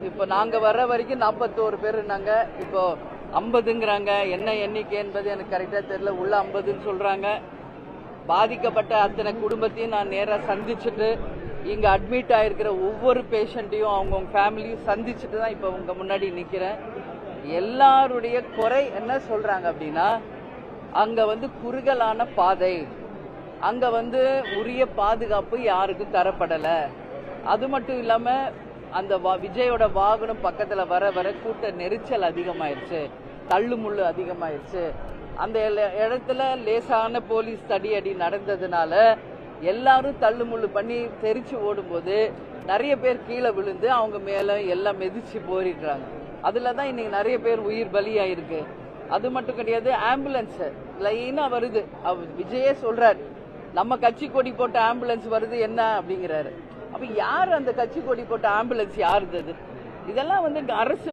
இப்போ நாங்க வர்ற வரைக்கும் 41 பேர் இருந்தாங்க. இப்போ 50ங்கிறாங்க. என்ன எண்ணிக்கை என்பது எனக்கு கரெக்டா தெரியல. உள்ள 50ன்னு சொல்றாங்க. பாதிக்கப்பட்ட அத்தனை குடும்பத்தையும் நான் நேரா சந்திச்சுட்டு இங்க அட்மிட் ஆயிருக்கிற ஒவ்வொரு பேஷண்ட்டையும் அவங்கவுங்க ஃபேமிலியும் சந்திச்சுட்டு தான் இப்போ உங்க முன்னாடி நிக்கிறேன். எல்லாருடைய குறை என்ன சொல்றாங்க அப்படின்னா, அங்க குறுகலான பாதை, அங்க உரிய பாதுகாப்பு யாருக்கும் தரப்படல. அது மட்டும் இல்லாம அந்த விஜயோட வாகனம் பக்கத்துல வர வர கூட்ட நெரிச்சல் அதிகமாயிருச்சு, தள்ளுமுள்ளு அதிகமாயிருச்சு. அந்த இடத்துல லேசான போலீஸ் தடியடி நடந்ததுனால எல்லாரும் தள்ளுமுள்ளு பண்ணி தெரிச்சு ஓடும்போது நிறைய பேர் கீழே விழுந்து அவங்க மேல எல்லாம் மிதிச்சு போயிடுறாங்க. அதுலதான் இன்னைக்கு நிறைய பேர் உயிர் பலியாயிருக்கு. அது மட்டும் கிடையாது, ஆம்புலன்ஸ் லைனா வருது. விஜயே சொல்றாரு, நம்ம கட்சி கொடி போட்ட ஆம்புலன்ஸ் வருது என்ன அப்படிங்கிறாரு. அப்ப யாரு அந்த கட்சி கொடி போட்ட ஆம்புலன்ஸ் யாருது? இதெல்லாம் அரசு